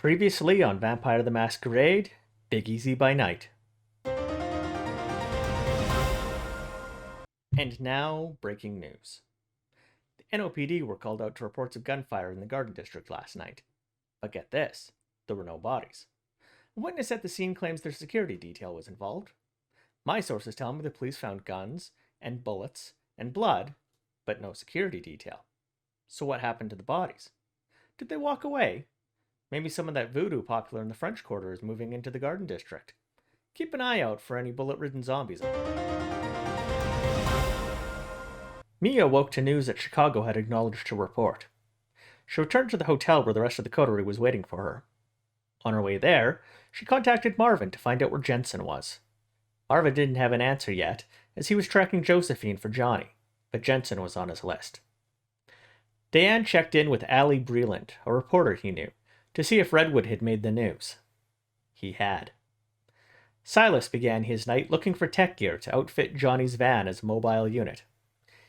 Previously on Vampire the Masquerade, Big Easy by Night. And now, breaking news. The NOPD were called out to reports of gunfire in the Garden District last night. But get this, there were no bodies. A witness at the scene claims their security detail was involved. My sources tell me the police found guns, and bullets, and blood, but no security detail. So what happened to the bodies? Did they walk away? Maybe some of that voodoo popular in the French Quarter is moving into the Garden District. Keep an eye out for any bullet-ridden zombies. Mia woke to news that Chicago had acknowledged her report. She returned to the hotel where the rest of the coterie was waiting for her. On her way there, she contacted Marvin to find out where Jensen was. Marvin didn't have an answer yet, as he was tracking Josephine for Johnny, but Jensen was on his list. Diane checked in with Allie Breland, a reporter he knew, to see if Redwood had made the news. He had. Silas began his night looking for tech gear to outfit Johnny's van as a mobile unit.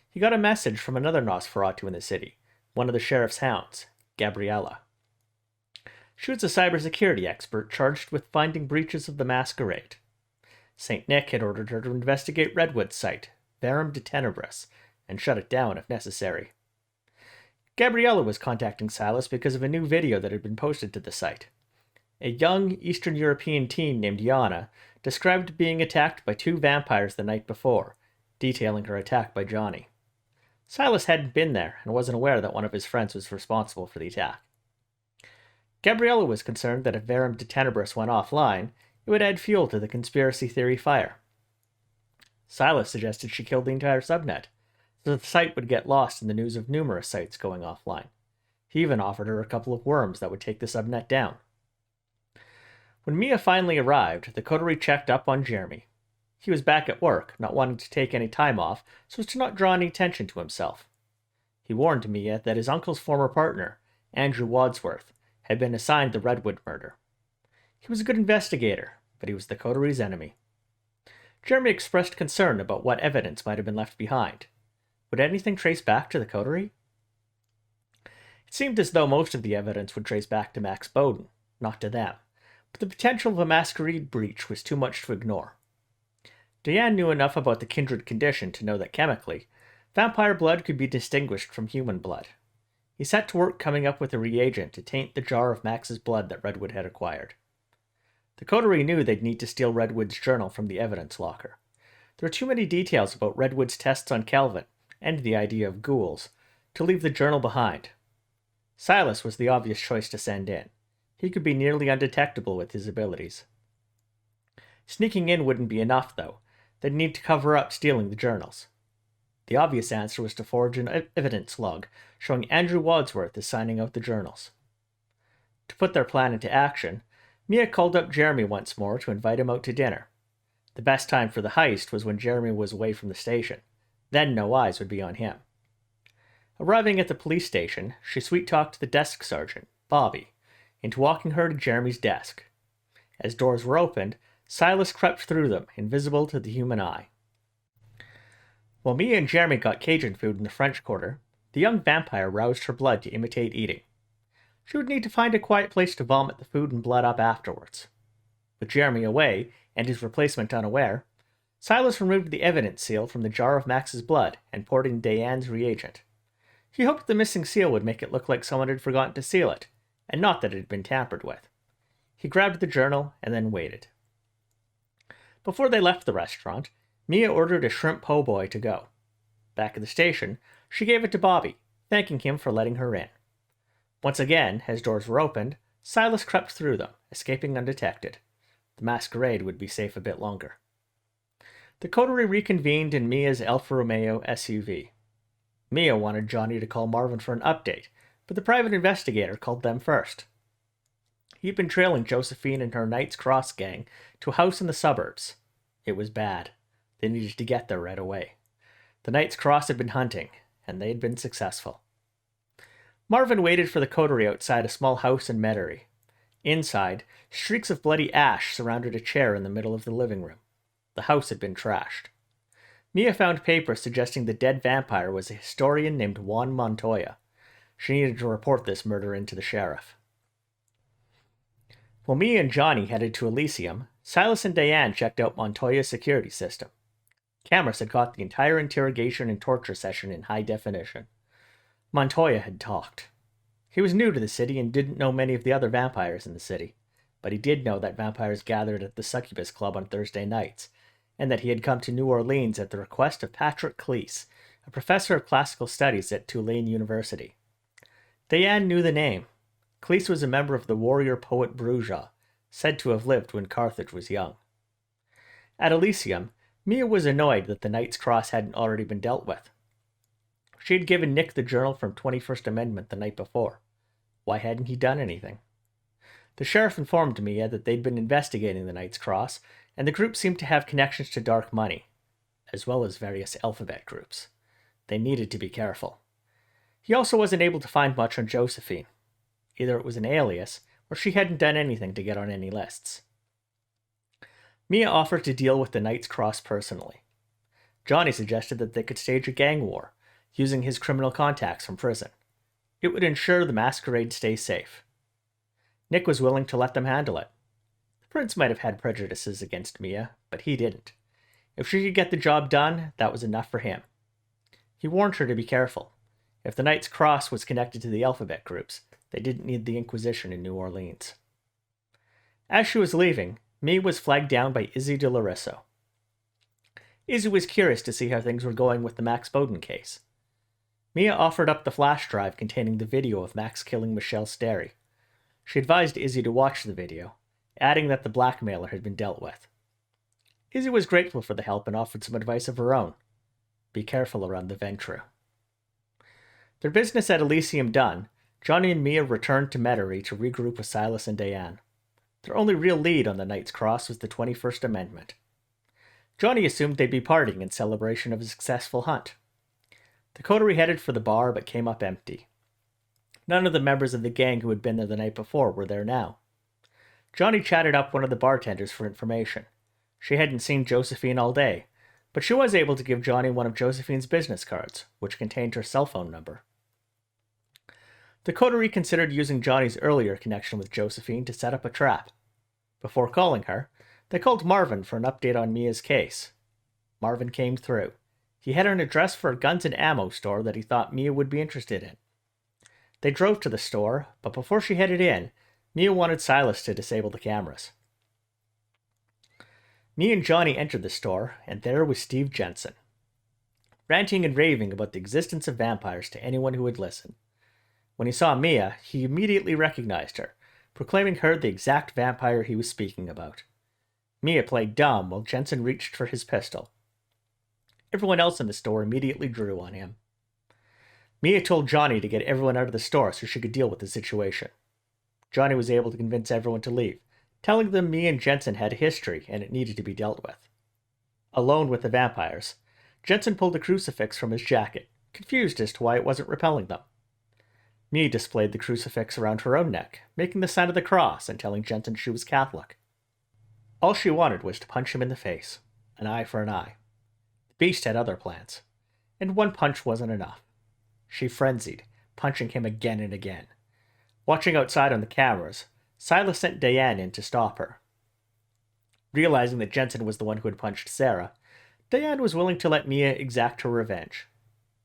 He got a message from another Nosferatu in the city, one of the sheriff's hounds, Gabriella. She was a cybersecurity expert charged with finding breaches of the Masquerade. St. Nick had ordered her to investigate Redwood's site, Verum de Tenebris, and shut it down if necessary. Gabriella was contacting Silas because of a new video that had been posted to the site. A young Eastern European teen named Yana described being attacked by two vampires the night before, detailing her attack by Johnny. Silas hadn't been there and wasn't aware that one of his friends was responsible for the attack. Gabriella was concerned that if Verum de Tenebris went offline, it would add fuel to the conspiracy theory fire. Silas suggested she kill the entire subnet, so the site would get lost in the news of numerous sites going offline. He even offered her a couple of worms that would take the subnet down. When Mia finally arrived, the coterie checked up on Jeremy. He was back at work, not wanting to take any time off so as to not draw any attention to himself. He warned Mia that his uncle's former partner, Andrew Wadsworth, had been assigned the Redwood murder. He was a good investigator, but he was the coterie's enemy. Jeremy expressed concern about what evidence might have been left behind. Would anything trace back to the coterie? It seemed as though most of the evidence would trace back to Max Bowden, not to them, but the potential of a Masquerade breach was too much to ignore. Diane knew enough about the kindred condition to know that chemically, vampire blood could be distinguished from human blood. He set to work coming up with a reagent to taint the jar of Max's blood that Redwood had acquired. The coterie knew they'd need to steal Redwood's journal from the evidence locker. There were too many details about Redwood's tests on Kelvin, and the idea of ghouls, to leave the journal behind. Silas was the obvious choice to send in. He could be nearly undetectable with his abilities. Sneaking in wouldn't be enough, though. They'd need to cover up stealing the journals. The obvious answer was to forge an evidence log showing Andrew Wadsworth as signing out the journals. To put their plan into action, Mia called up Jeremy once more to invite him out to dinner. The best time for the heist was when Jeremy was away from the station. Then no eyes would be on him. Arriving at the police station, she sweet-talked the desk sergeant, Bobby, into walking her to Jeremy's desk. As doors were opened, Silas crept through them, invisible to the human eye. While Mia and Jeremy got Cajun food in the French Quarter, the young vampire roused her blood to imitate eating. She would need to find a quiet place to vomit the food and blood up afterwards. With Jeremy away, and his replacement unaware, Silas removed the evidence seal from the jar of Max's blood and poured in Diane's reagent. He hoped the missing seal would make it look like someone had forgotten to seal it, and not that it had been tampered with. He grabbed the journal and then waited. Before they left the restaurant, Mia ordered a shrimp po' boy to go. Back at the station, she gave it to Bobby, thanking him for letting her in. Once again, as doors were opened, Silas crept through them, escaping undetected. The Masquerade would be safe a bit longer. The coterie reconvened in Mia's Alfa Romeo SUV. Mia wanted Johnny to call Marvin for an update, but the private investigator called them first. He'd been trailing Josephine and her Knight's Cross gang to a house in the suburbs. It was bad. They needed to get there right away. The Knight's Cross had been hunting, and they had been successful. Marvin waited for the coterie outside a small house in Metairie. Inside, streaks of bloody ash surrounded a chair in the middle of the living room. The house had been trashed. Mia found papers suggesting the dead vampire was a historian named Juan Montoya. She needed to report this murder in to the sheriff. While Mia and Johnny headed to Elysium, Silas and Diane checked out Montoya's security system. Cameras had caught the entire interrogation and torture session in high definition. Montoya had talked. He was new to the city and didn't know many of the other vampires in the city, but he did know that vampires gathered at the Succubus Club on Thursday nights, and that he had come to New Orleans at the request of Patrick Cleese, a professor of classical studies at Tulane University. Diane knew the name. Cleese was a member of the warrior poet Bruja, said to have lived when Carthage was young. At Elysium, Mia was annoyed that the Knight's Cross hadn't already been dealt with. She had given Nick the journal from 21st Amendment the night before. Why hadn't he done anything? The sheriff informed Mia that they'd been investigating the Knight's Cross, and the group seemed to have connections to dark money, as well as various alphabet groups. They needed to be careful. He also wasn't able to find much on Josephine. Either it was an alias, or she hadn't done anything to get on any lists. Mia offered to deal with the Knight's Cross personally. Johnny suggested that they could stage a gang war, using his criminal contacts from prison. It would ensure the Masquerade stay safe. Nick was willing to let them handle it. The prince might have had prejudices against Mia, but he didn't. If she could get the job done, that was enough for him. He warned her to be careful. If the Knight's Cross was connected to the alphabet groups, they didn't need the Inquisition in New Orleans. As she was leaving, Mia was flagged down by Izzy de Larisso. Izzy was curious to see how things were going with the Max Bowden case. Mia offered up the flash drive containing the video of Max killing Michelle Sterry. She advised Izzy to watch the video, adding that the blackmailer had been dealt with. Izzy was grateful for the help and offered some advice of her own. Be careful around the Ventru. Their business at Elysium done, Johnny and Mia returned to Metairie to regroup with Silas and Diane. Their only real lead on the Knight's Cross was the 21st Amendment. Johnny assumed they'd be partying in celebration of a successful hunt. The coterie headed for the bar but came up empty. None of the members of the gang who had been there the night before were there now. Johnny chatted up one of the bartenders for information. She hadn't seen Josephine all day, but she was able to give Johnny one of Josephine's business cards, which contained her cell phone number. The coterie considered using Johnny's earlier connection with Josephine to set up a trap. Before calling her, they called Marvin for an update on Mia's case. Marvin came through. He had an address for a guns and ammo store that he thought Mia would be interested in. They drove to the store, but before she headed in, Mia wanted Silas to disable the cameras. Mia and Johnny entered the store, and there was Steve Jensen, ranting and raving about the existence of vampires to anyone who would listen. When he saw Mia, he immediately recognized her, proclaiming her the exact vampire he was speaking about. Mia played dumb while Jensen reached for his pistol. Everyone else in the store immediately drew on him. Mia told Johnny to get everyone out of the store so she could deal with the situation. Johnny was able to convince everyone to leave, telling them Mia and Jensen had a history and it needed to be dealt with. Alone with the vampires, Jensen pulled a crucifix from his jacket, confused as to why it wasn't repelling them. Mia displayed the crucifix around her own neck, making the sign of the cross and telling Jensen she was Catholic. All she wanted was to punch him in the face, an eye for an eye. The beast had other plans, and one punch wasn't enough. She frenzied, punching him again and again. Watching outside on the cameras, Silas sent Diane in to stop her. Realizing that Jensen was the one who had punched Sarah, Diane was willing to let Mia exact her revenge,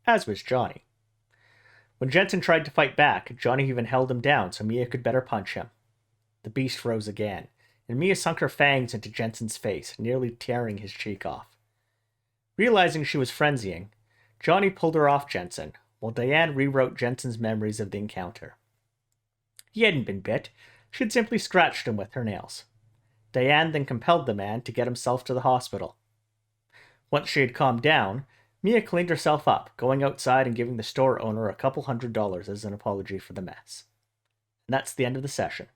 as was Johnny. When Jensen tried to fight back, Johnny even held him down so Mia could better punch him. The beast rose again, and Mia sunk her fangs into Jensen's face, nearly tearing his cheek off. Realizing she was frenzying, Johnny pulled her off Jensen, while Diane rewrote Jensen's memories of the encounter. He hadn't been bit, she had simply scratched him with her nails. Diane then compelled the man to get himself to the hospital. Once she had calmed down, Mia cleaned herself up, going outside and giving the store owner a couple $100 as an apology for the mess. And that's the end of the session.